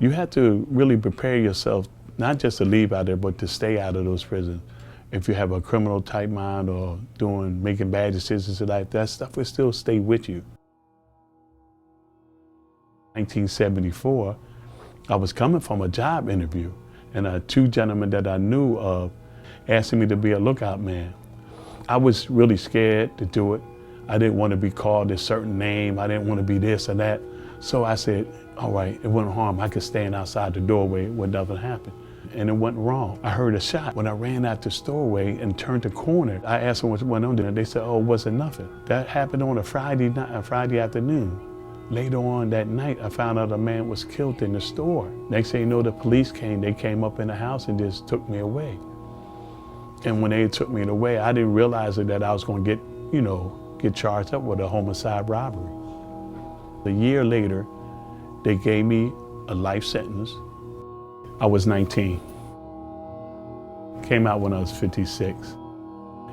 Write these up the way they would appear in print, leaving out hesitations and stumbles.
You have to really prepare yourself, not just to leave out there, but to stay out of those prisons. If you have a criminal type mind or making bad decisions in life, that stuff will still stay with you. 1974, I was coming from a job interview, and two gentlemen that I knew of asking me to be a lookout man. I was really scared to do it. I didn't want to be called a certain name. I didn't want to be this or that. So I said, all right, it wouldn't harm. I could stand outside the doorway when nothing happened. And it went wrong. I heard a shot. When I ran out the doorway and turned the corner, I asked them what went on there, and they said, oh, it wasn't nothing. That happened on a Friday night, a Friday afternoon. Later on that night, I found out a man was killed in the store. Next thing you know, the police came. They came up in the house and just took me away. And when they took me away, I didn't realize that I was going to get charged up with a homicide robbery. A year later, they gave me a life sentence. I was 19. Came out when I was 56.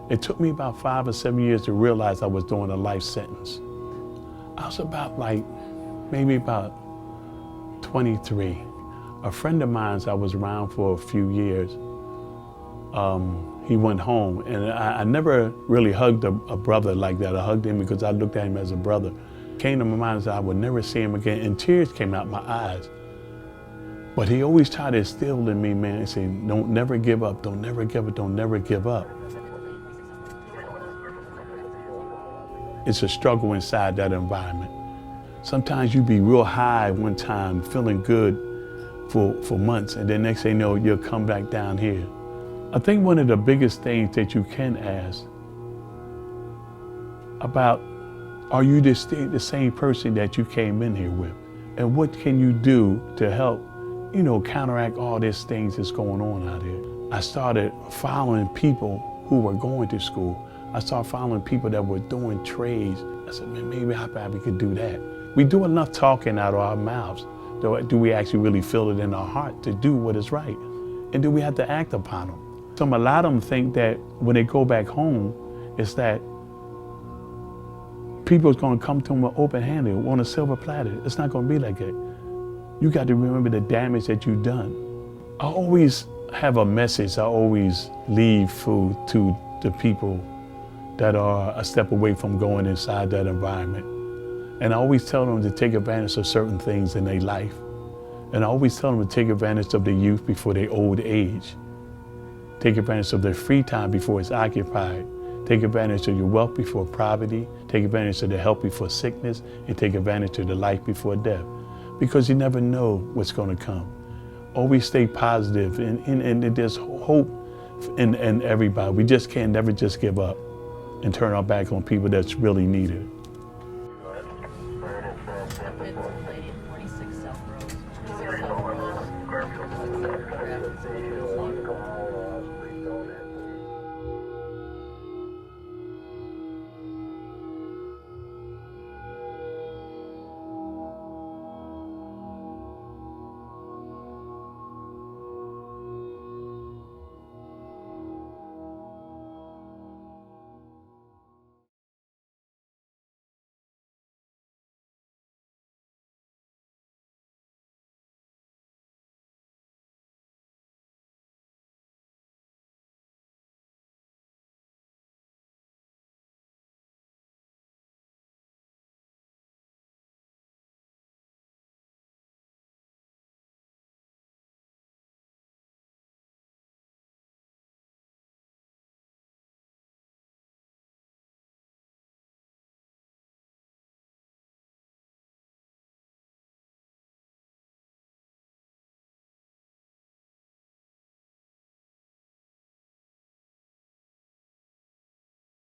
It took me about 5 or 7 years to realize I was doing a life sentence. I was maybe about 23. A friend of mine I was around for a few years, he went home, and I never really hugged a brother like that. I hugged him because I looked at him as a brother. Came to my mind that I would never see him again, and tears came out my eyes. But he always tried to instill in me, man, and say, don't never give up, don't never give up, don't never give up. It's a struggle inside that environment. Sometimes you be real high one time, feeling good for months, and then next thing you know, you'll come back down here. I think one of the biggest things that you can ask about, are you the same person that you came in here with? And what can you do to help, counteract all these things that's going on out here? I started following people who were going to school. I started following people that were doing trades. I said, man, maybe I probably could do that. We do enough talking out of our mouths. Do we actually really feel it in our heart to do what is right? And do we have to act upon them? So a lot of them think that when they go back home, it's that people's gonna come to them with open-handed, on a silver platter. It's not gonna be like that. You got to remember the damage that you've done. I always have a message. I always leave food to the people that are a step away from going inside that environment. And I always tell them to take advantage of certain things in their life. And I always tell them to take advantage of their youth before their old age. Take advantage of their free time before it's occupied. Take advantage of your wealth before poverty. Take advantage of the health before sickness. And take advantage of the life before death. Because you never know what's going to come. Always stay positive, and there's hope in everybody. We just can't never just give up and turn our back on people that's really needed.